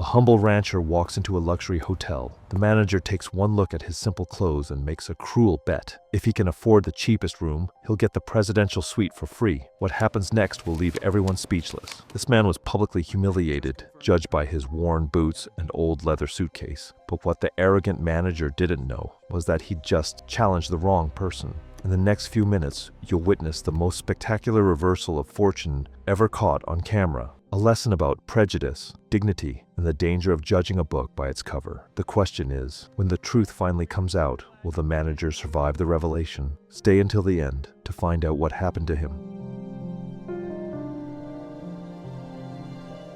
A humble rancher walks into a luxury hotel. The manager takes one look at his simple clothes and makes a cruel bet. If he can afford the cheapest room, he'll get the presidential suite for free. What happens next will leave everyone speechless. This man was publicly humiliated, judged by his worn boots and old leather suitcase. But what the arrogant manager didn't know was that he'd just challenged the wrong person. In the next few minutes, you'll witness the most spectacular reversal of fortune ever caught on camera. A lesson about prejudice, dignity, and the danger of judging a book by its cover. The question is, when the truth finally comes out, will the manager survive the revelation? Stay until the end to find out what happened to him.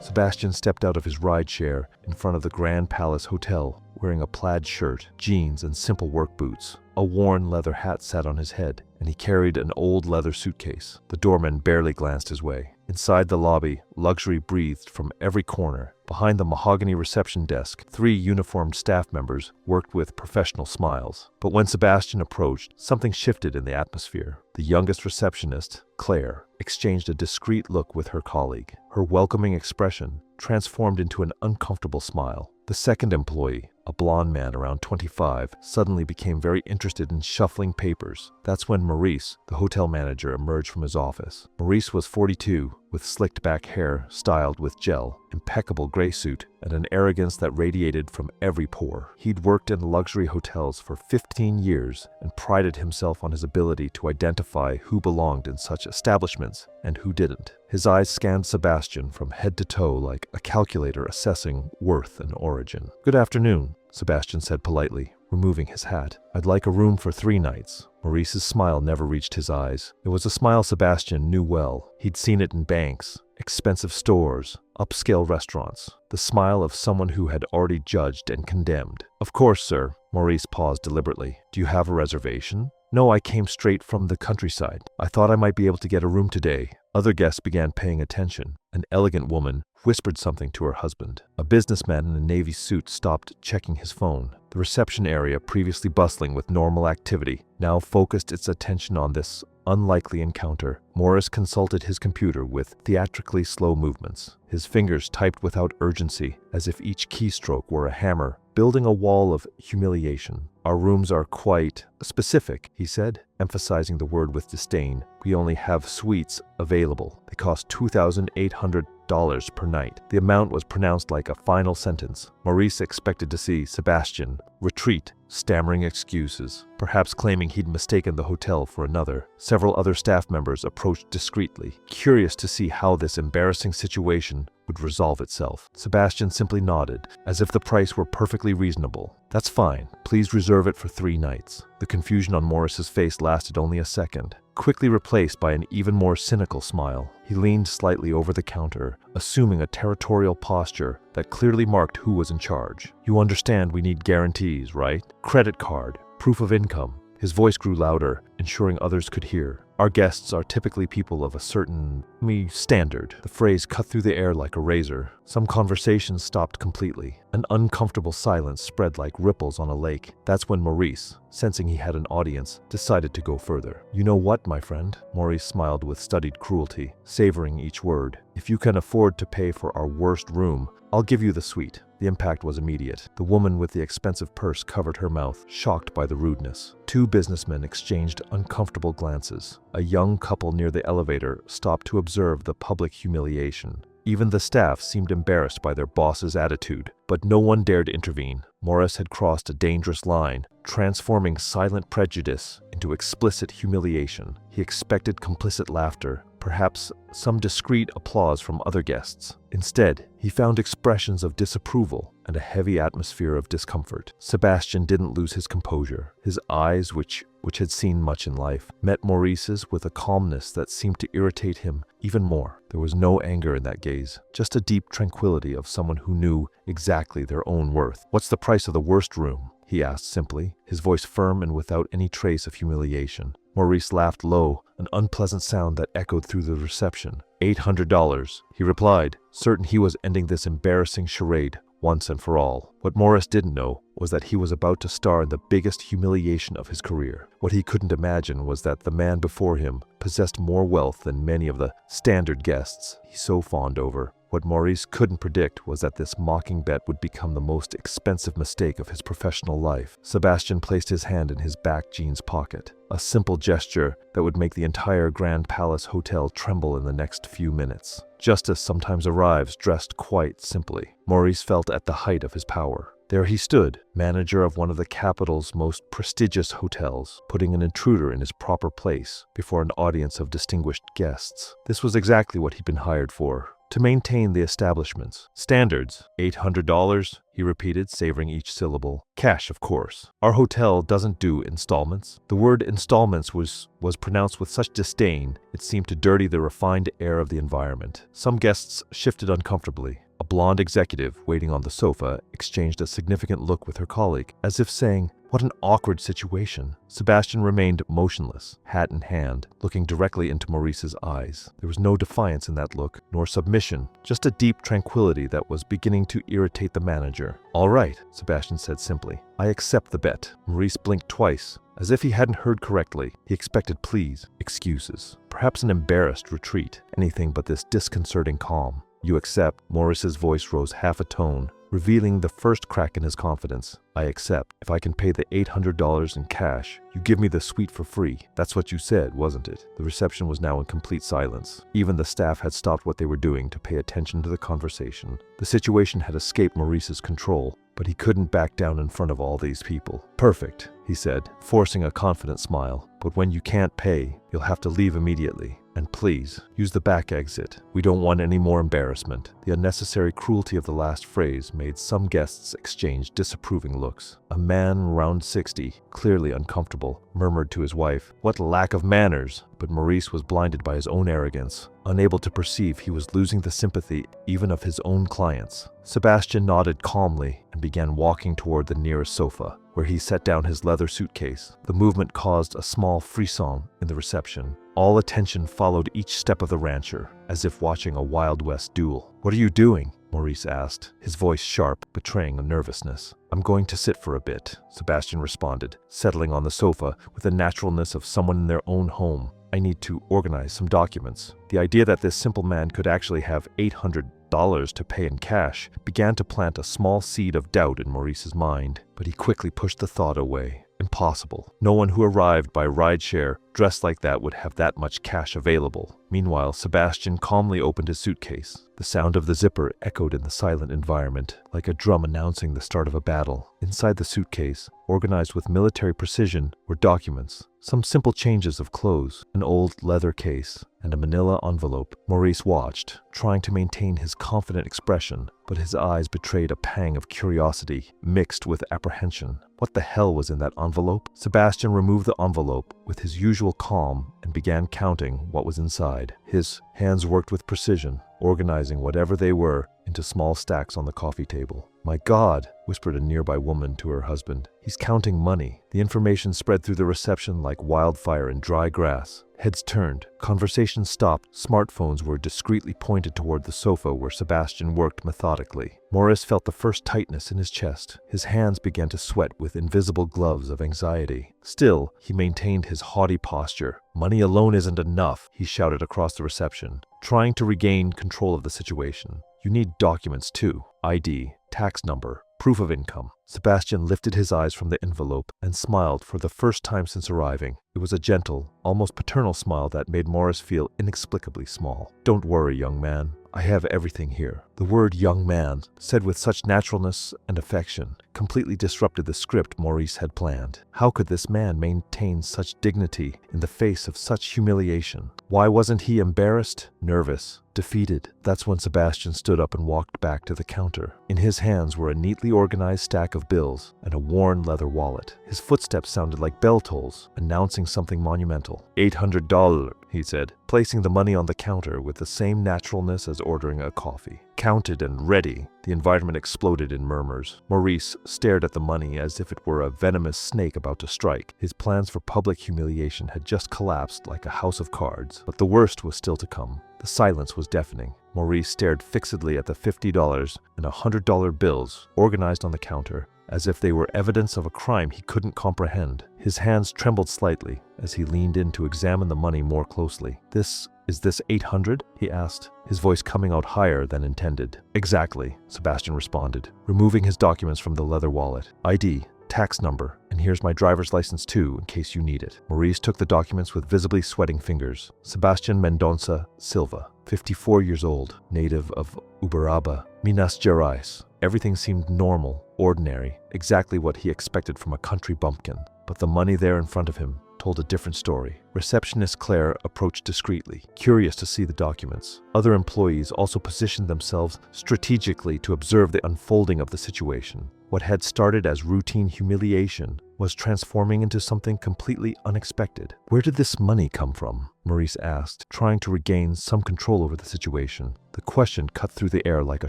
Sebastian stepped out of his rideshare in front of the Grand Palace Hotel, wearing a plaid shirt, jeans, and simple work boots. A worn leather hat sat on his head, and he carried an old leather suitcase. The doorman barely glanced his way. Inside the lobby, luxury breathed from every corner. Behind the mahogany reception desk, 3 uniformed staff members worked with professional smiles. But when Sebastian approached, something shifted in the atmosphere. The youngest receptionist, Claire, exchanged a discreet look with her colleague. Her welcoming expression transformed into an uncomfortable smile. The second employee, a blond man around 25, suddenly became very interested in shuffling papers. That's when Maurice, the hotel manager, emerged from his office. Maurice was 42, with slicked back hair styled with gel, impeccable gray suit, and an arrogance that radiated from every pore. He'd worked in luxury hotels for 15 years and prided himself on his ability to identify who belonged in such establishments and who didn't. His eyes scanned Sebastian from head to toe like a calculator assessing worth and origin. "Good afternoon," Sebastian said politely, removing his hat. "I'd like a room for 3 nights. Maurice's smile never reached his eyes. It was a smile Sebastian knew well. He'd seen it in banks, expensive stores, upscale restaurants. The smile of someone who had already judged and condemned. "Of course, sir." Maurice paused deliberately. "Do you have a reservation?" "No, I came straight from the countryside. I thought I might be able to get a room today." Other guests began paying attention. An elegant woman whispered something to her husband. A businessman in a navy suit stopped checking his phone. The reception area, previously bustling with normal activity, now focused its attention on this unlikely encounter. Morris consulted his computer with theatrically slow movements. His fingers typed without urgency, as if each keystroke were a hammer, building a wall of humiliation. "Our rooms are quite specific," he said, emphasizing the word with disdain. "We only have suites available. They cost $2,800 per night." The amount was pronounced like a final sentence. Maurice expected to see Sebastian retreat, stammering excuses, perhaps claiming he'd mistaken the hotel for another. Several other staff members approached discreetly, curious to see how this embarrassing situation would resolve itself. Sebastian simply nodded, as if the price were perfectly reasonable. "That's fine. Please reserve it for 3 nights. The confusion on Morris's face lasted only a second, quickly replaced by an even more cynical smile. He leaned slightly over the counter, assuming a territorial posture that clearly marked who was in charge. "You understand we need guarantees, right? Credit card, proof of income." His voice grew louder, ensuring others could hear. "Our guests are typically people of a certain standard." The phrase cut through the air like a razor. Some conversations stopped completely. An uncomfortable silence spread like ripples on a lake. That's when Maurice, sensing he had an audience, decided to go further. "You know what, my friend?" Maurice smiled with studied cruelty, savoring each word. "If you can afford to pay for our worst room, I'll give you the suite." The impact was immediate. The woman with the expensive purse covered her mouth, shocked by the rudeness. 2 businessmen exchanged uncomfortable glances. A young couple near the elevator stopped to observe the public humiliation. Even the staff seemed embarrassed by their boss's attitude, but no one dared intervene. Morris had crossed a dangerous line, transforming silent prejudice into explicit humiliation. He expected complicit laughter, perhaps some discreet applause from other guests. Instead, he found expressions of disapproval and a heavy atmosphere of discomfort. Sebastian didn't lose his composure. His eyes, which had seen much in life, met Maurice's with a calmness that seemed to irritate him even more. There was no anger in that gaze, just a deep tranquility of someone who knew exactly their own worth. "What's the price of the worst room?" he asked simply, his voice firm and without any trace of humiliation. Maurice laughed low, an unpleasant sound that echoed through the reception. $800, he replied, certain he was ending this embarrassing charade once and for all. What Morris didn't know was that he was about to star in the biggest humiliation of his career. What he couldn't imagine was that the man before him possessed more wealth than many of the standard guests he so fawned over. What Maurice couldn't predict was that this mocking bet would become the most expensive mistake of his professional life. Sebastian placed his hand in his back jeans pocket, a simple gesture that would make the entire Grand Palace Hotel tremble in the next few minutes. Justice sometimes arrives dressed quite simply. Maurice felt at the height of his power. There he stood, manager of one of the capital's most prestigious hotels, putting an intruder in his proper place before an audience of distinguished guests. This was exactly what he'd been hired for. To maintain the establishment's standards. $800, he repeated, savoring each syllable. Cash, of course. Our hotel doesn't do installments. The word installments was pronounced with such disdain, it seemed to dirty the refined air of the environment. Some guests shifted uncomfortably. A blonde executive waiting on the sofa exchanged a significant look with her colleague, as if saying, "What an awkward situation." Sebastian remained motionless, hat in hand, looking directly into Maurice's eyes. There was no defiance in that look, nor submission, just a deep tranquility that was beginning to irritate the manager. "All right," Sebastian said simply. "I accept the bet." Maurice blinked twice. As if he hadn't heard correctly, he expected pleas, excuses, perhaps an embarrassed retreat, anything but this disconcerting calm. "You accept?" Maurice's voice rose half a tone, revealing the first crack in his confidence. "I accept. If I can pay the $800 in cash, you give me the suite for free. That's what you said, wasn't it?" The reception was now in complete silence. Even the staff had stopped what they were doing to pay attention to the conversation. The situation had escaped Maurice's control, but he couldn't back down in front of all these people. "Perfect," he said, forcing a confident smile. "But when you can't pay, you'll have to leave immediately. And please, use the back exit. We don't want any more embarrassment." The unnecessary cruelty of the last phrase made some guests exchange disapproving looks. A man around 60, clearly uncomfortable, murmured to his wife, "What lack of manners!" But Maurice was blinded by his own arrogance, unable to perceive he was losing the sympathy even of his own clients. Sebastian nodded calmly and began walking toward the nearest sofa, where he set down his leather suitcase. The movement caused a small frisson in the reception. All attention followed each step of the rancher, as if watching a Wild West duel. "What are you doing?" Maurice asked, his voice sharp, betraying a nervousness. "I'm going to sit for a bit," Sebastian responded, settling on the sofa with the naturalness of someone in their own home. "I need to organize some documents." The idea that this simple man could actually have $800 to pay in cash began to plant a small seed of doubt in Maurice's mind, but he quickly pushed the thought away. Impossible. No one who arrived by rideshare dressed like that would have that much cash available. Meanwhile, Sebastian calmly opened his suitcase. The sound of the zipper echoed in the silent environment, like a drum announcing the start of a battle. Inside the suitcase, organized with military precision, were documents, some simple changes of clothes, an old leather case, and a manila envelope. Maurice watched, trying to maintain his confident expression, but his eyes betrayed a pang of curiosity mixed with apprehension. What the hell was in that envelope? Sebastian removed the envelope with his usual calm and began counting what was inside. His hands worked with precision, organizing whatever they were into small stacks on the coffee table. "My God," whispered a nearby woman to her husband. "He's counting money." The information spread through the reception like wildfire in dry grass. Heads turned, conversations stopped, smartphones were discreetly pointed toward the sofa where Sebastian worked methodically. Maurice felt the first tightness in his chest. His hands began to sweat with invisible gloves of anxiety. Still, he maintained his haughty posture. "Money alone isn't enough," he shouted across the reception, trying to regain control of the situation. "You need documents too. ID, tax number, proof of income." Sebastian lifted his eyes from the envelope and smiled for the first time since arriving. It was a gentle, almost paternal smile that made Maurice feel inexplicably small. "Don't worry, young man. I have everything here." The word "young man," said with such naturalness and affection, completely disrupted the script Maurice had planned. How could this man maintain such dignity in the face of such humiliation? Why wasn't he embarrassed, nervous, defeated? That's when Sebastian stood up and walked back to the counter. In his hands were a neatly organized stack of bills and a worn leather wallet. His footsteps sounded like bell tolls, announcing something monumental. $800, he said, placing the money on the counter with the same naturalness as ordering a coffee. Counted and ready, the environment exploded in murmurs. Maurice stared at the money as if it were a venomous snake about to strike. His plans for public humiliation had just collapsed like a house of cards, but the worst was still to come. The silence was deafening. Maurice stared fixedly at the $50 and $100 bills organized on the counter, as if they were evidence of a crime he couldn't comprehend. His hands trembled slightly as he leaned in to examine the money more closely. Is this 800? He asked, his voice coming out higher than intended. Exactly, Sebastian responded, removing his documents from the leather wallet. ID, tax number, and here's my driver's license too, in case you need it. Maurice took the documents with visibly sweating fingers. Sebastian Mendonça Silva, 54 years old, native of Uberaba, Minas Gerais. Everything seemed normal, ordinary, exactly what he expected from a country bumpkin. But the money there in front of him told a different story. Receptionist Claire approached discreetly, curious to see the documents. Other employees also positioned themselves strategically to observe the unfolding of the situation. What had started as routine humiliation was transforming into something completely unexpected. Where did this money come from? Maurice asked, trying to regain some control over the situation. The question cut through the air like a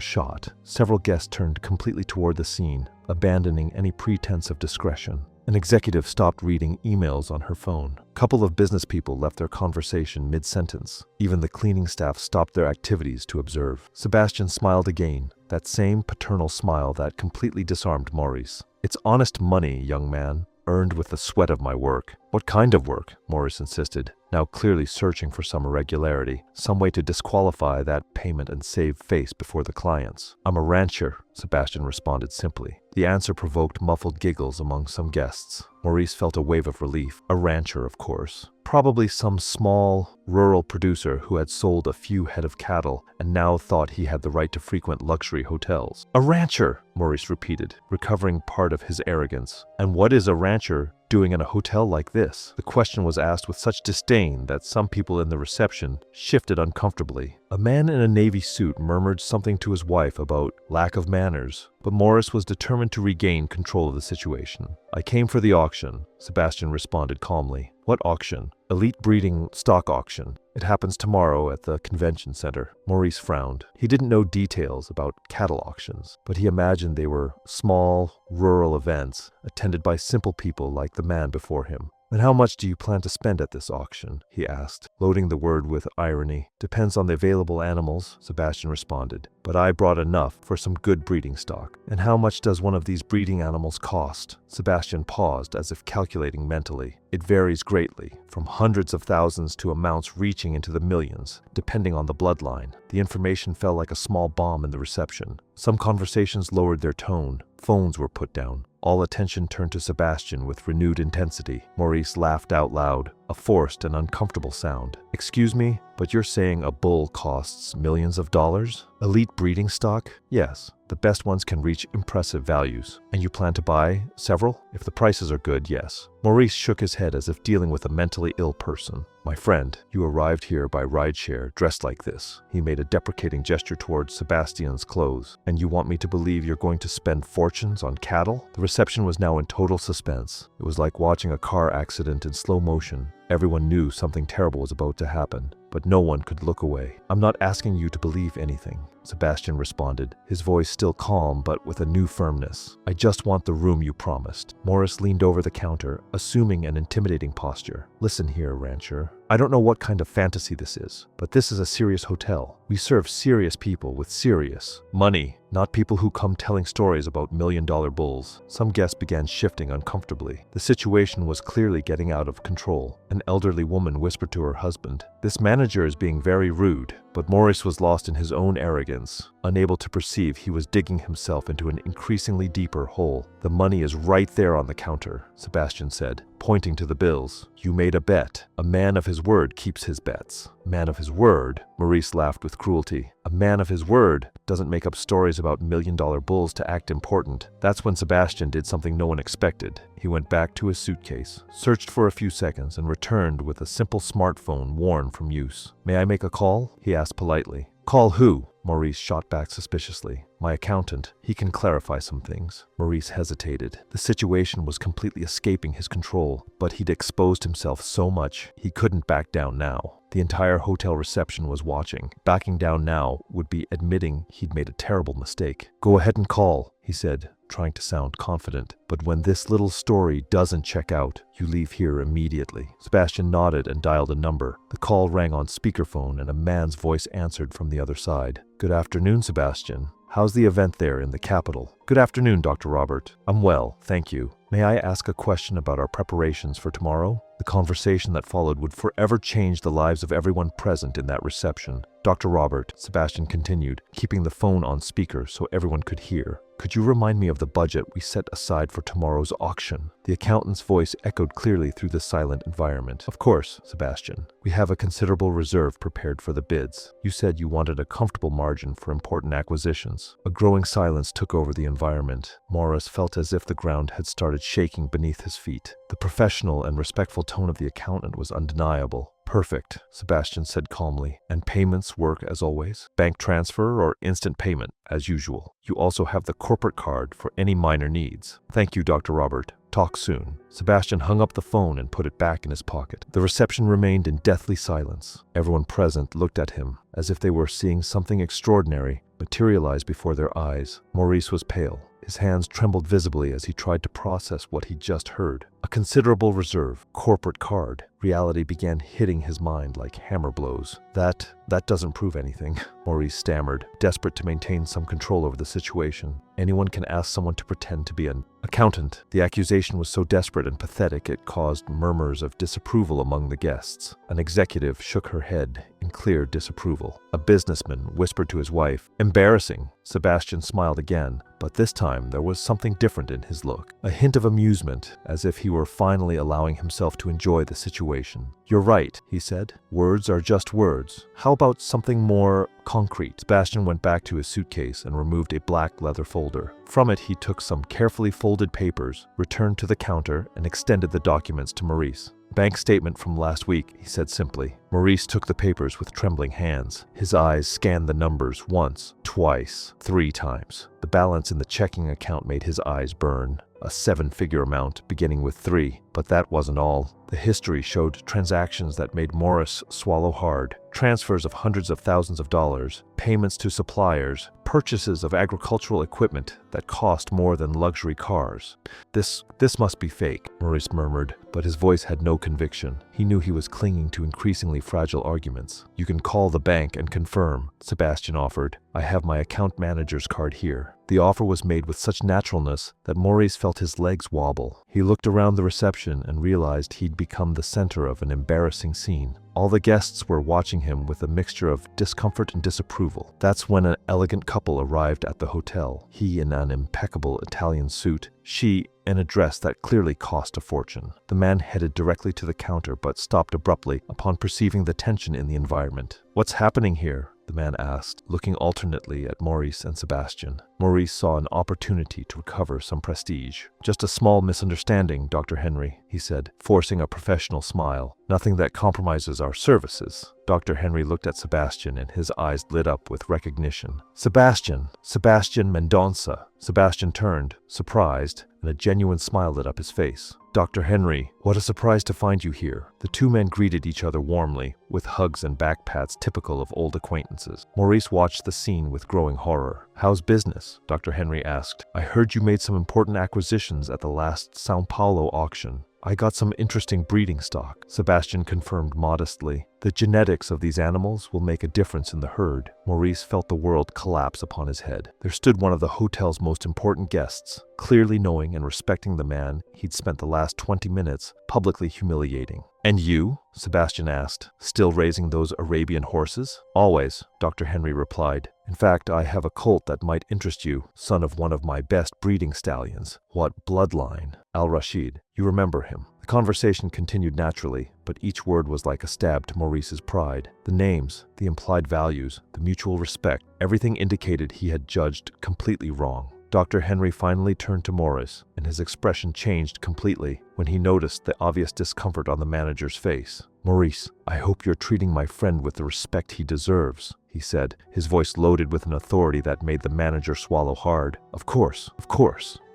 shot. Several guests turned completely toward the scene, abandoning any pretense of discretion. An executive stopped reading emails on her phone. A couple of business people left their conversation mid-sentence. Even the cleaning staff stopped their activities to observe. Sebastian smiled again, that same paternal smile that completely disarmed Maurice. It's honest money, young man, earned with the sweat of my work. What kind of work? Maurice insisted, now clearly searching for some irregularity, some way to disqualify that payment and save face before the clients. I'm a rancher, Sebastian responded simply. The answer provoked muffled giggles among some guests. Maurice felt a wave of relief. A rancher, of course. Probably some small, rural producer who had sold a few head of cattle and now thought he had the right to frequent luxury hotels. A rancher, Maurice repeated, recovering part of his arrogance. And what is a rancher doing in a hotel like this? The question was asked with such disdain that some people in the reception shifted uncomfortably. A man in a navy suit murmured something to his wife about lack of manners, but Maurice was determined to regain control of the situation. I came for the auction, Sebastian responded calmly. What auction? Elite breeding stock auction. It happens tomorrow at the convention center. Maurice frowned. He didn't know details about cattle auctions, but he imagined they were small, rural events attended by simple people like the man before him. And how much do you plan to spend at this auction? He asked, loading the word with irony. Depends on the available animals, Sebastian responded. But I brought enough for some good breeding stock. And how much does one of these breeding animals cost? Sebastian paused as if calculating mentally. It varies greatly, from hundreds of thousands to amounts reaching into the millions, depending on the bloodline. The information fell like a small bomb in the reception. Some conversations lowered their tone. Phones were put down. All attention turned to Sebastian with renewed intensity. Maurice laughed out loud, a forced and uncomfortable sound. Excuse me, but you're saying a bull costs millions of dollars? Elite breeding stock? Yes. The best ones can reach impressive values. And you plan to buy several? If the prices are good, yes. Maurice shook his head as if dealing with a mentally ill person. My friend, you arrived here by rideshare dressed like this. He made a deprecating gesture towards Sebastian's clothes. And you want me to believe you're going to spend fortunes on cattle? The reception was now in total suspense. It was like watching a car accident in slow motion. Everyone knew something terrible was about to happen, but no one could look away. I'm not asking you to believe anything, Sebastian responded, his voice still calm but with a new firmness. I just want the room you promised. Maurice leaned over the counter, assuming an intimidating posture. Listen here, rancher. I don't know what kind of fantasy this is, but this is a serious hotel. We serve serious people with serious money, not people who come telling stories about million-dollar bulls. Some guests began shifting uncomfortably. The situation was clearly getting out of control. An elderly woman whispered to her husband, "This manager is being very rude." But Maurice was lost in his own arrogance, unable to perceive he was digging himself into an increasingly deeper hole. The money is right there on the counter, Sebastian said, pointing to the bills. You made a bet. A man of his word keeps his bets. Man of his word? Maurice laughed with cruelty. A man of his word doesn't make up stories about million-dollar bulls to act important. That's when Sebastian did something no one expected. He went back to his suitcase, searched for a few seconds, and returned with a simple smartphone worn from use. May I make a call? He asked politely. Call who? Maurice shot back suspiciously. My accountant. He can clarify some things. Maurice hesitated. The situation was completely escaping his control, but he'd exposed himself so much he couldn't back down now. The entire hotel reception was watching. Backing down now would be admitting he'd made a terrible mistake. Go ahead and call, he said, trying to sound confident. But when this little story doesn't check out, you leave here immediately. Sebastian nodded and dialed a number. The call rang on speakerphone and a man's voice answered from the other side. Good afternoon, Sebastian. How's the event there in the capital? Good afternoon, Dr. Robert. I'm well, thank you. May I ask a question about our preparations for tomorrow? The conversation that followed would forever change the lives of everyone present in that reception. Dr. Robert, Sebastian continued, keeping the phone on speaker so everyone could hear. Could you remind me of the budget we set aside for tomorrow's auction? The accountant's voice echoed clearly through the silent environment. Of course, Sebastian. We have a considerable reserve prepared for the bids. You said you wanted a comfortable margin for important acquisitions. A growing silence took over the environment. Morris felt as if the ground had started shaking beneath his feet. The professional and respectful tone of the accountant was undeniable. Perfect, Sebastian said calmly. And payments work as always? Bank transfer or instant payment, as usual. You also have the corporate card for any minor needs. Thank you, Dr. Robert. Talk soon. Sebastian hung up the phone and put it back in his pocket. The reception remained in deathly silence. Everyone present looked at him as if they were seeing something extraordinary materialize before their eyes. Maurice was pale. His hands trembled visibly as he tried to process what he'd just heard. A considerable reserve, corporate card. Reality began hitting his mind like hammer blows. That doesn't prove anything, Maurice stammered, desperate to maintain some control over the situation. Anyone can ask someone to pretend to be an accountant. The accusation was so desperate and pathetic it caused murmurs of disapproval among the guests. An executive shook her head in clear disapproval. A businessman whispered to his wife, "Embarrassing." Sebastian smiled again, but this time there was something different in his look. A hint of amusement, as if he were finally allowing himself to enjoy the situation. "You're right," he said. "Words are just words. How about something more concrete?" Sebastian went back to his suitcase and removed a black leather folder. From it he took some carefully folded papers, returned to the counter, and extended the documents to Maurice. "Bank statement from last week," he said simply. Maurice took the papers with trembling hands. His eyes scanned the numbers once, twice, 3 times. The balance in the checking account made his eyes burn. A 7-figure amount beginning with 3. But that wasn't all. The history showed transactions that made Morris swallow hard. Transfers of hundreds of thousands of dollars, payments to suppliers, purchases of agricultural equipment that cost more than luxury cars. This must be fake, Maurice murmured, but his voice had no conviction. He knew he was clinging to increasingly fragile arguments. "You can call the bank and confirm," Sebastian offered. "I have my account manager's card here." The offer was made with such naturalness that Maurice felt his legs wobble. He looked around the reception and realized he'd become the center of an embarrassing scene. All the guests were watching him with a mixture of discomfort and disapproval. That's when an elegant couple arrived at the hotel. He in an impeccable Italian suit, she in a dress that clearly cost a fortune. The man headed directly to the counter but stopped abruptly upon perceiving the tension in the environment. "What's happening here?" the man asked, looking alternately at Maurice and Sebastian. Maurice saw an opportunity to recover some prestige. "Just a small misunderstanding, Dr. Henry," he said, forcing a professional smile. "Nothing that compromises our services." Dr. Henry looked at Sebastian and his eyes lit up with recognition. Sebastian Mendonça. Sebastian turned, surprised, and a genuine smile lit up his face. "Dr. Henry, what a surprise to find you here." The two men greeted each other warmly, with hugs and back pats typical of old acquaintances. Maurice watched the scene with growing horror. "How's business?" Dr. Henry asked. "I heard you made some important acquisitions at the last São Paulo auction." "I got some interesting breeding stock," Sebastian confirmed modestly. "The genetics of these animals will make a difference in the herd." Maurice felt the world collapse upon his head. There stood one of the hotel's most important guests, clearly knowing and respecting the man he'd spent the last 20 minutes publicly humiliating. "And you?" Sebastian asked, "still raising those Arabian horses?" "Always," Dr. Henry replied. "In fact, I have a colt that might interest you, son of one of my best breeding stallions." "What bloodline?" "Al-Rashid. You remember him." The conversation continued naturally, but each word was like a stab to Maurice's pride. The names, the implied values, the mutual respect, everything indicated he had judged completely wrong. Dr. Henry finally turned to Morris, and his expression changed completely when he noticed the obvious discomfort on the manager's face. "Maurice, I hope you're treating my friend with the respect he deserves," he said, his voice loaded with an authority that made the manager swallow hard. Of course,"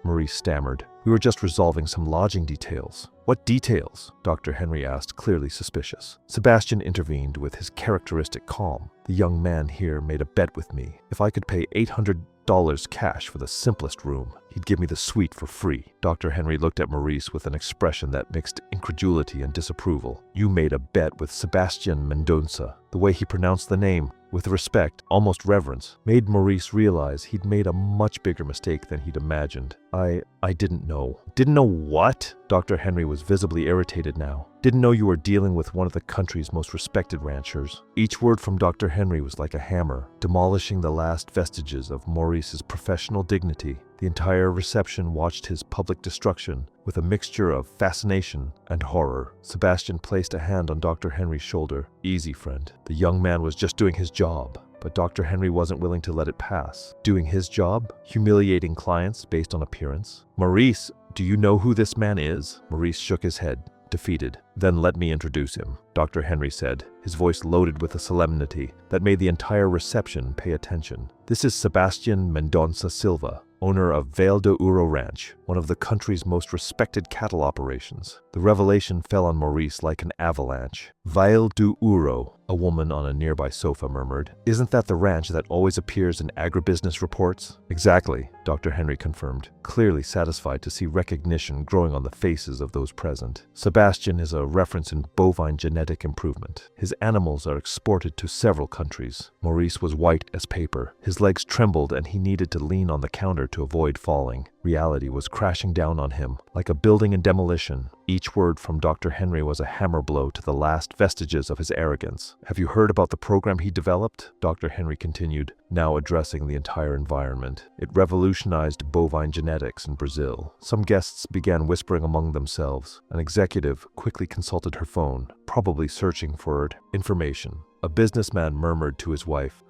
Maurice stammered. "We were just resolving some lodging details." "What details?" Dr. Henry asked, clearly suspicious. Sebastian intervened with his characteristic calm. "The young man here made a bet with me. If I could pay $800 cash for the simplest room, he'd give me the suite for free." Dr. Henry looked at Maurice with an expression that mixed incredulity and disapproval. "You made a bet with Sebastian Mendonça." The way he pronounced the name, with respect, almost reverence, made Maurice realize he'd made a much bigger mistake than he'd imagined. I didn't know. Didn't know what? Dr. Henry was visibly irritated now. Didn't know you were dealing with one of the country's most respected ranchers. Each word from Dr. Henry was like a hammer, demolishing the last vestiges of Maurice's professional dignity. The entire reception watched his public destruction with a mixture of fascination and horror. Sebastian placed a hand on Dr. Henry's shoulder. Easy, friend. The young man was just doing his job. But Dr. Henry wasn't willing to let it pass. Doing his job? Humiliating clients based on appearance? Maurice, do you know who this man is? Maurice shook his head, defeated. Then let me introduce him, Dr. Henry said, his voice loaded with a solemnity that made the entire reception pay attention. This is Sebastian Mendonça Silva, owner of Vale do Ouro Ranch, one of the country's most respected cattle operations. The revelation fell on Maurice like an avalanche. Vale do Ouro, a woman on a nearby sofa murmured. Isn't that the ranch that always appears in agribusiness reports? Exactly, Dr. Henry confirmed, clearly satisfied to see recognition growing on the faces of those present. Sebastian is a reference in bovine genetic improvement. His animals are exported to several countries. Maurice was white as paper. His legs trembled and he needed to lean on the counter to avoid falling. Reality was crashing down on him, like a building in demolition. Each word from Dr. Henry was a hammer blow to the last vestiges of his arrogance. Have you heard about the program he developed? Dr. Henry continued, now addressing the entire environment. It revolutionized bovine genetics in Brazil. Some guests began whispering among themselves. An executive quickly consulted her phone, probably searching for information. A businessman murmured to his wife,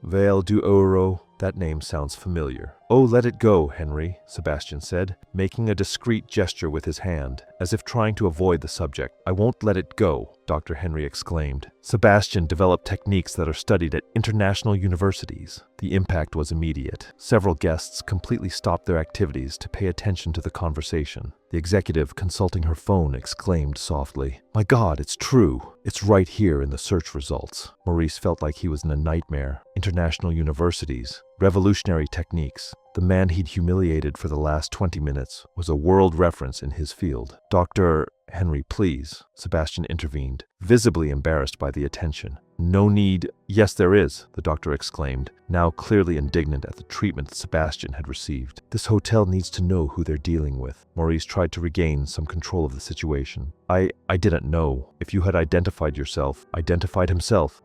Vale do Ouro, that name sounds familiar. Oh, let it go, Henry, Sebastian said, making a discreet gesture with his hand, as if trying to avoid the subject. I won't let it go, Dr. Henry exclaimed. Sebastian developed techniques that are studied at international universities. The impact was immediate. Several guests completely stopped their activities to pay attention to the conversation. The executive, consulting her phone, exclaimed softly, My God, it's true. It's right here in the search results. Maurice felt like he was in a nightmare. International universities, revolutionary techniques. The man he'd humiliated for the last 20 minutes was a world reference in his field. Dr. Henry, please, Sebastian intervened, visibly embarrassed by the attention. No need. Yes, there is, the doctor exclaimed, now clearly indignant at the treatment Sebastian had received. This hotel needs to know who they're dealing with. Maurice tried to regain some control of the situation. I didn't know. If you had identified himself,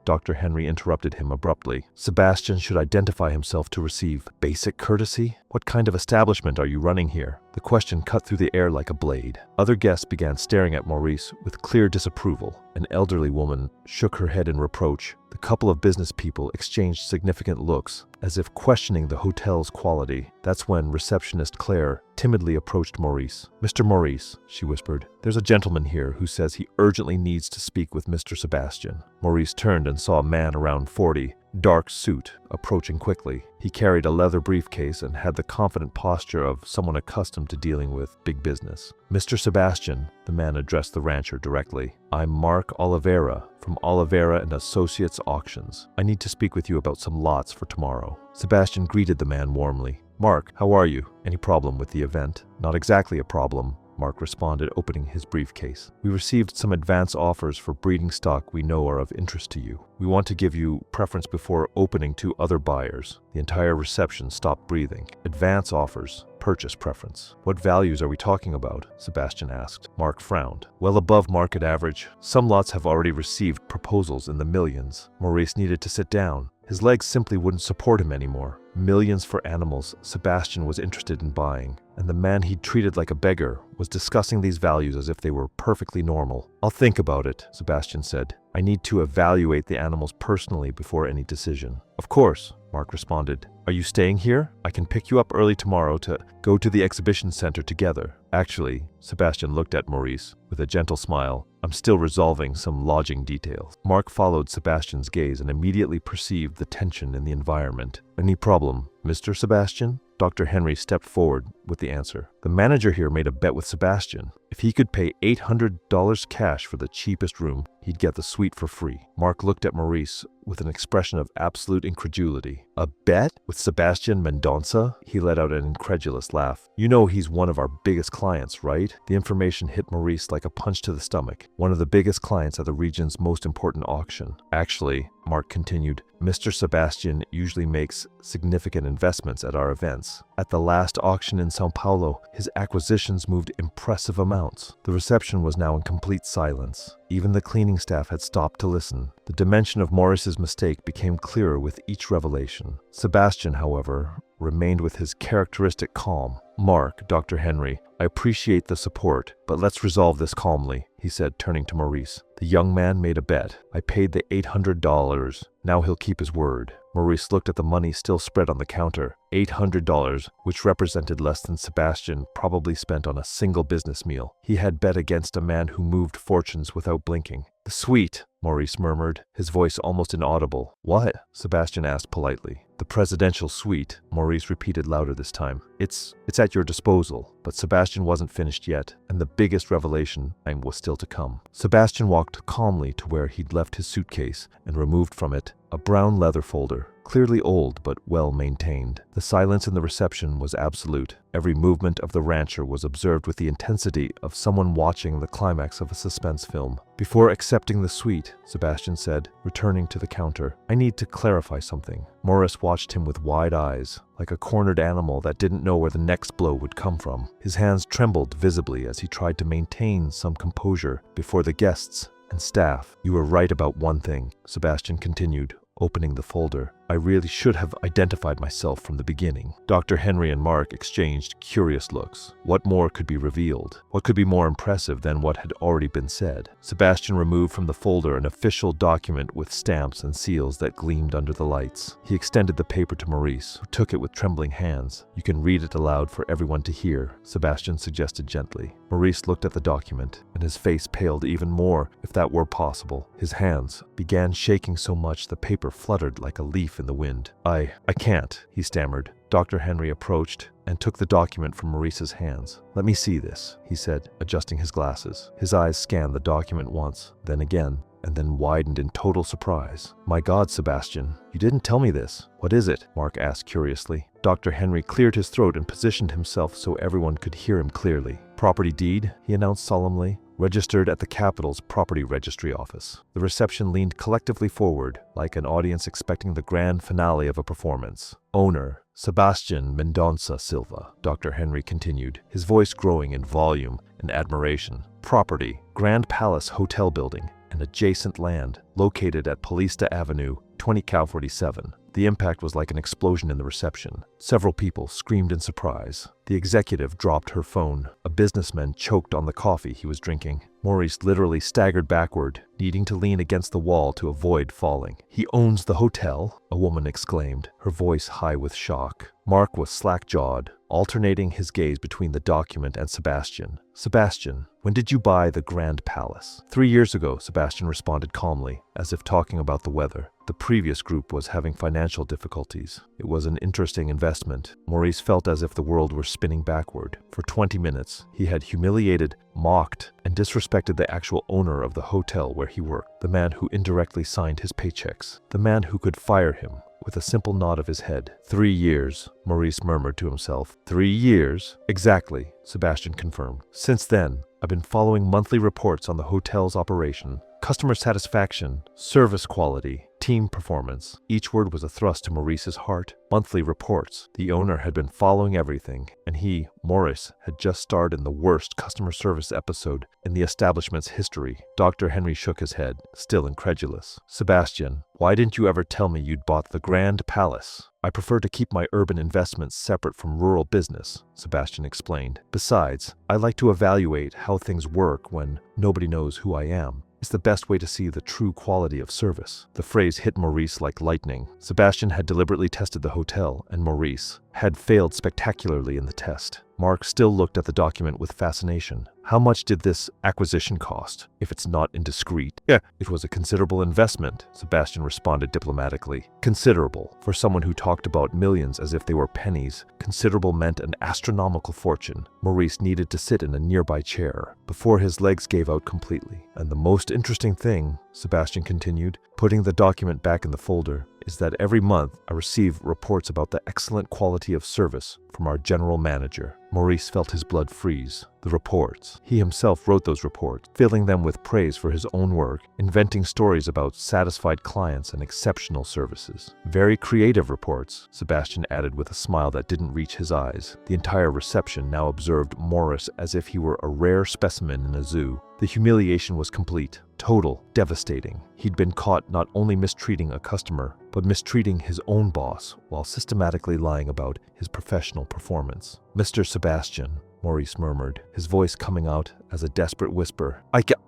Dr. Henry interrupted him abruptly. Sebastian should identify himself to receive basic courtesy? What kind of establishment are you running here? The question cut through the air like a blade. Other guests began staring at Maurice with clear disapproval. An elderly woman shook her head in reproach. The couple of business people exchanged significant looks, as if questioning the hotel's quality. That's when receptionist Claire timidly approached Maurice. Mr. Maurice, she whispered, there's a gentleman here who says he urgently needs to speak with Mr. Sebastian. Maurice turned and saw a man around 40, dark suit, approaching quickly. He carried a leather briefcase and had the confident posture of someone accustomed to dealing with big business. Mr. Sebastian, the man addressed the rancher directly. I'm Mark Oliveira from Oliveira and Associates Auctions. I need to speak with you about some lots for tomorrow. Sebastian greeted the man warmly. Mark, how are you? Any problem with the event? Not exactly a problem, Mark responded, opening his briefcase. We received some advance offers for breeding stock we know are of interest to you. We want to give you preference before opening to other buyers. The entire reception stopped breathing. Advance offers. Purchase preference. What values are we talking about? Sebastian asked. Mark frowned. Well above market average. Some lots have already received proposals in the millions. Maurice needed to sit down. His legs simply wouldn't support him anymore. Millions for animals Sebastian was interested in buying, and the man he'd treated like a beggar was discussing these values as if they were perfectly normal. I'll think about it, Sebastian said. I need to evaluate the animals personally before any decision. Of course, Mark responded. Are you staying here? I can pick you up early tomorrow to go to the exhibition center together. Actually, Sebastian looked at Maurice with a gentle smile. I'm still resolving some lodging details. Mark followed Sebastian's gaze and immediately perceived the tension in the environment. Any problem, Mr. Sebastian? Dr. Henry stepped forward with the answer. The manager here made a bet with Sebastian. If he could pay $800 cash for the cheapest room, he'd get the suite for free. Mark looked at Maurice with an expression of absolute incredulity. A bet with Sebastian Mendonça? He let out an incredulous laugh. You know he's one of our biggest clients, right? The information hit Maurice like a punch to the stomach. One of the biggest clients at the region's most important auction. Actually, Mark continued, Mr. Sebastian usually makes significant investments at our events. At the last auction in São Paulo, his acquisitions moved impressive amounts. The reception was now in complete silence. Even the cleaning staff had stopped to listen. The dimension of Maurice's mistake became clearer with each revelation. Sebastian, however, remained with his characteristic calm. Mark, Dr. Henry, I appreciate the support, but let's resolve this calmly, he said, turning to Maurice. The young man made a bet. I paid the $800. Now he'll keep his word. Maurice looked at the money still spread on the counter. $800, which represented less than Sebastian probably spent on a single business meal. He had bet against a man who moved fortunes without blinking. The suite, Maurice murmured, his voice almost inaudible. What? Sebastian asked politely. The presidential suite, Maurice repeated louder this time. It's at your disposal. But Sebastian wasn't finished yet, and the biggest revelation was still to come. Sebastian walked calmly to where he'd left his suitcase and removed from it a brown leather folder, clearly old but well maintained. The silence in the reception was absolute. Every movement of the rancher was observed with the intensity of someone watching the climax of a suspense film. Before accepting the suite, Sebastian said, returning to the counter, I need to clarify something. Maurice watched him with wide eyes, like a cornered animal that didn't know where the next blow would come from. His hands trembled visibly as he tried to maintain some composure before the guests and staff. You were right about one thing, Sebastian continued, opening the folder. I really should have identified myself from the beginning. Dr. Henry and Mark exchanged curious looks. What more could be revealed? What could be more impressive than what had already been said? Sebastian removed from the folder an official document with stamps and seals that gleamed under the lights. He extended the paper to Maurice, who took it with trembling hands. You can read it aloud for everyone to hear, Sebastian suggested gently. Maurice looked at the document, and his face paled even more, if that were possible. His hands began shaking so much the paper fluttered like a leaf in the wind. I can't, he stammered. Dr. Henry approached and took the document from Maurice's hands. Let me see this, he said, adjusting his glasses. His eyes scanned the document once, then again, and then widened in total surprise. My God, Sebastian, you didn't tell me this. What is it? Mark asked curiously. Dr. Henry cleared his throat and positioned himself so everyone could hear him clearly. Property deed, he announced solemnly, registered at the Capitol's property registry office. The reception leaned collectively forward, like an audience expecting the grand finale of a performance. Owner, Sebastian Mendonça Silva, Dr. Henry continued, his voice growing in volume and admiration. Property, Grand Palace Hotel Building, and adjacent land, located at Paulista Avenue, 20 Cal 47. The impact was like an explosion in the reception. Several people screamed in surprise. The executive dropped her phone. A businessman choked on the coffee he was drinking. Maurice literally staggered backward, needing to lean against the wall to avoid falling. He owns the hotel, a woman exclaimed, her voice high with shock. Mark was slack-jawed, alternating his gaze between the document and Sebastian. Sebastian, when did you buy the Grand Palace? 3 years ago, Sebastian responded calmly, as if talking about the weather. The previous group was having financial difficulties. It was an interesting investment. Maurice felt as if the world were spinning backward. For 20 minutes, he had humiliated, mocked, and disrespected the actual owner of the hotel where he worked, the man who indirectly signed his paychecks, the man who could fire him with a simple nod of his head. 3 years, Maurice murmured to himself. 3 years? Exactly, Sebastian confirmed. Since then, I've been following monthly reports on the hotel's operation, customer satisfaction, service quality, team performance. Each word was a thrust to Maurice's heart. Monthly reports. The owner had been following everything, and he, Maurice, had just starred in the worst customer service episode in the establishment's history. Dr. Henry shook his head, still incredulous. Sebastian, why didn't you ever tell me you'd bought the Grand Palace? I prefer to keep my urban investments separate from rural business, Sebastian explained. Besides, I like to evaluate how things work when nobody knows who I am. It's the best way to see the true quality of service. The phrase hit Maurice like lightning. Sebastian had deliberately tested the hotel, and Maurice had failed spectacularly in the test. Mark still looked at the document with fascination. How much did this acquisition cost, if it's not indiscreet? Yeah, it was a considerable investment, Sebastian responded diplomatically. Considerable. For someone who talked about millions as if they were pennies, considerable meant an astronomical fortune. Maurice needed to sit in a nearby chair before his legs gave out completely. And the most interesting thing, Sebastian continued, putting the document back in the folder, is that every month I receive reports about the excellent quality of service from our general manager. Maurice felt his blood freeze. The reports. He himself wrote those reports, filling them with praise for his own work, inventing stories about satisfied clients and exceptional services. Very creative reports, Sebastian added with a smile that didn't reach his eyes. The entire reception now observed Morris as if he were a rare specimen in a zoo. The humiliation was complete, total, devastating. He'd been caught not only mistreating a customer, but mistreating his own boss while systematically lying about his professional performance. Mr. Sebastian, Maurice murmured, his voice coming out as a desperate whisper.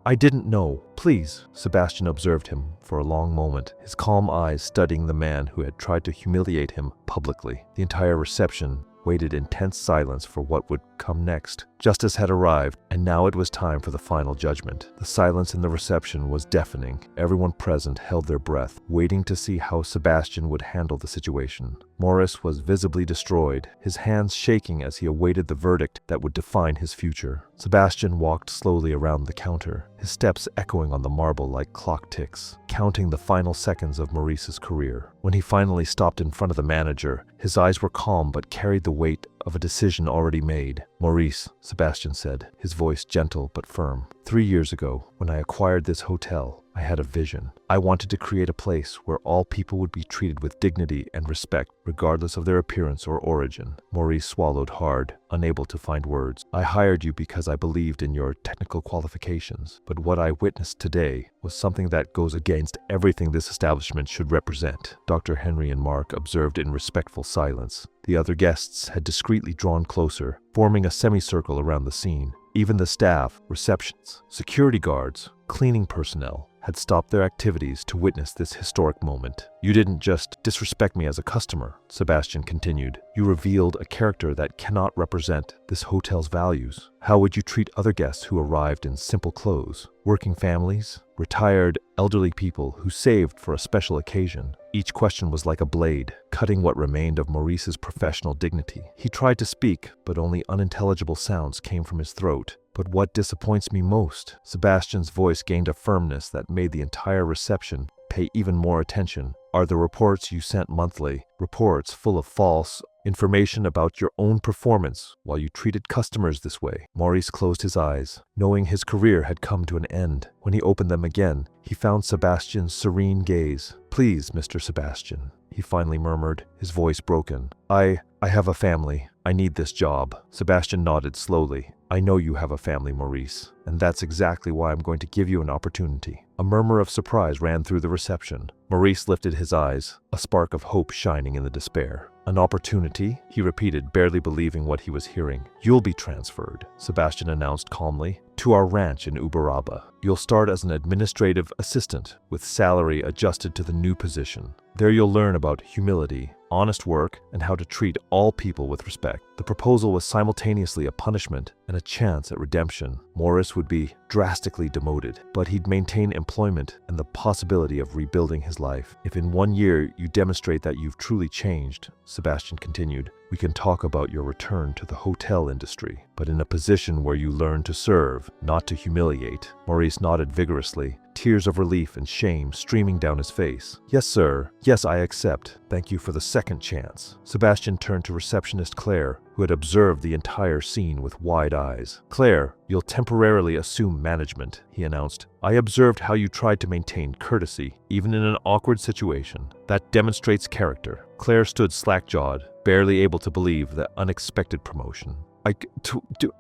I didn't know. Please. Sebastian observed him for a long moment, his calm eyes studying the man who had tried to humiliate him publicly. The entire reception waited in tense silence for what would come next. Justice had arrived, and now it was time for the final judgment. The silence in the reception was deafening. Everyone present held their breath, waiting to see how Sebastian would handle the situation. Morris was visibly destroyed, his hands shaking as he awaited the verdict that would define his future. Sebastian walked slowly around the counter, his steps echoing on the marble like clock ticks, counting the final seconds of Maurice's career. When he finally stopped in front of the manager, his eyes were calm but carried the weight of a decision already made. Maurice, Sebastian said, his voice gentle but firm. 3 years ago, when I acquired this hotel, I had a vision. I wanted to create a place where all people would be treated with dignity and respect, regardless of their appearance or origin. Maurice swallowed hard, unable to find words. I hired you because I believed in your technical qualifications, but what I witnessed today was something that goes against everything this establishment should represent. Dr. Henry and Mark observed in respectful silence. The other guests had discreetly drawn closer, forming a semicircle around the scene. Even the staff, receptions, security guards, cleaning personnel had stopped their activities to witness this historic moment. You didn't just disrespect me as a customer, Sebastian continued. You revealed a character that cannot represent this hotel's values. How would you treat other guests who arrived in simple clothes? Working families? Retired, elderly people who saved for a special occasion? Each question was like a blade, cutting what remained of Maurice's professional dignity. He tried to speak, but only unintelligible sounds came from his throat. But what disappoints me most? Sebastian's voice gained a firmness that made the entire reception pay even more attention. Are the reports you sent monthly, reports full of false information about your own performance while you treated customers this way? Maurice closed his eyes, knowing his career had come to an end. When he opened them again, he found Sebastian's serene gaze. Please, Mr. Sebastian, he finally murmured, his voice broken. I have a family. I need this job. Sebastian nodded slowly. I know you have a family, Maurice, and that's exactly why I'm going to give you an opportunity. A murmur of surprise ran through the reception. Maurice lifted his eyes, a spark of hope shining in the despair. An opportunity? He repeated, barely believing what he was hearing. You'll be transferred, Sebastian announced calmly, to our ranch in Uberaba. You'll start as an administrative assistant, with salary adjusted to the new position. There you'll learn about humility, honest work, and how to treat all people with respect. The proposal was simultaneously a punishment and a chance at redemption. Morris would be drastically demoted, but he'd maintain employment and the possibility of rebuilding his life. If in 1 year you demonstrate that you've truly changed, Sebastian continued, we can talk about your return to the hotel industry, but in a position where you learn to serve, not to humiliate. Maurice nodded vigorously, tears of relief and shame streaming down his face. Yes, sir. Yes, I accept. Thank you for the second chance. Sebastian turned to receptionist Claire, who had observed the entire scene with wide eyes. Claire, you'll temporarily assume management, he announced. I observed how you tried to maintain courtesy, even in an awkward situation. That demonstrates character. Claire stood slack-jawed, barely able to believe the unexpected promotion.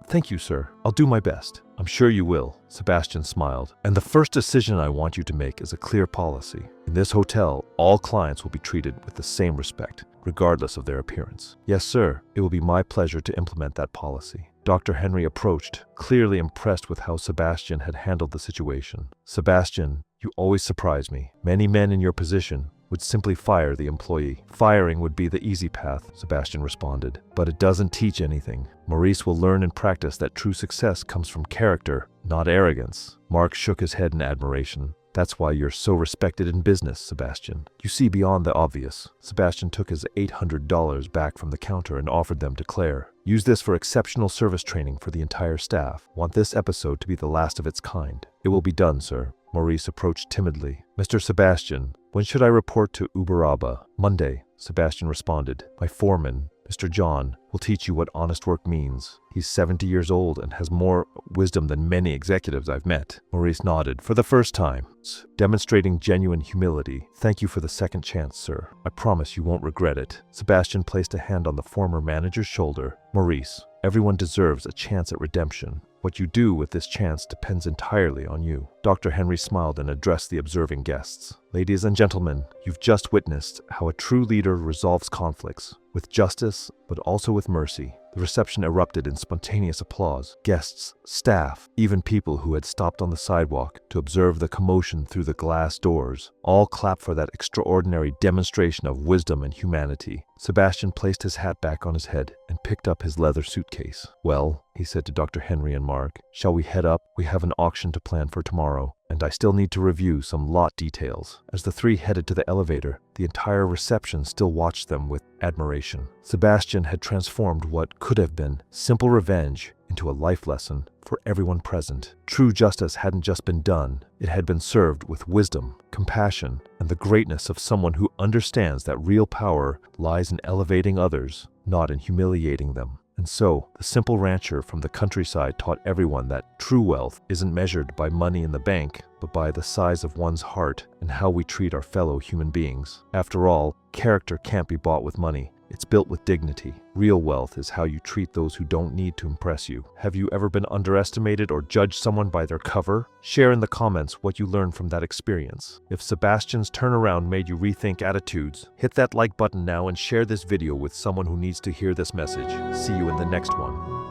Thank you, sir. I'll do my best. I'm sure you will, Sebastian smiled. And the first decision I want you to make is a clear policy. In this hotel, all clients will be treated with the same respect, regardless of their appearance. Yes, sir. It will be my pleasure to implement that policy. Dr. Henry approached, clearly impressed with how Sebastian had handled the situation. Sebastian, you always surprise me. Many men in your position would simply fire the employee. Firing would be the easy path, Sebastian responded. But it doesn't teach anything. Maurice will learn in practice that true success comes from character, not arrogance. Mark shook his head in admiration. That's why you're so respected in business, Sebastian. You see beyond the obvious. Sebastian took his $800 back from the counter and offered them to Claire. Use this for exceptional service training for the entire staff. Want this episode to be the last of its kind. It will be done, sir. Maurice approached timidly. Mr. Sebastian, when should I report to Uberaba? Monday, Sebastian responded. My foreman, Mr. John, will teach you what honest work means. He's 70 years old and has more wisdom than many executives I've met. Maurice nodded for the first time, demonstrating genuine humility. Thank you for the second chance, sir. I promise you won't regret it. Sebastian placed a hand on the former manager's shoulder. Maurice, everyone deserves a chance at redemption. What you do with this chance depends entirely on you. Dr. Henry smiled and addressed the observing guests. Ladies and gentlemen, you've just witnessed how a true leader resolves conflicts, with justice, but also with mercy. The reception erupted in spontaneous applause. Guests, staff, even people who had stopped on the sidewalk to observe the commotion through the glass doors, all clapped for that extraordinary demonstration of wisdom and humanity. Sebastian placed his hat back on his head and picked up his leather suitcase. Well, he said to Dr. Henry and Mark, shall we head up? We have an auction to plan for tomorrow, and I still need to review some lot details. As the three headed to the elevator, the entire reception still watched them with admiration. Sebastian had transformed what could have been simple revenge into a life lesson for everyone present. True justice hadn't just been done, it had been served with wisdom, compassion, and the greatness of someone who understands that real power lies in elevating others, not in humiliating them. And so, the simple rancher from the countryside taught everyone that true wealth isn't measured by money in the bank, but by the size of one's heart and how we treat our fellow human beings. After all, character can't be bought with money. It's built with dignity. Real wealth is how you treat those who don't need to impress you. Have you ever been underestimated or judged someone by their cover? Share in the comments what you learned from that experience. If Sebastian's turnaround made you rethink attitudes, hit that like button now and share this video with someone who needs to hear this message. See you in the next one.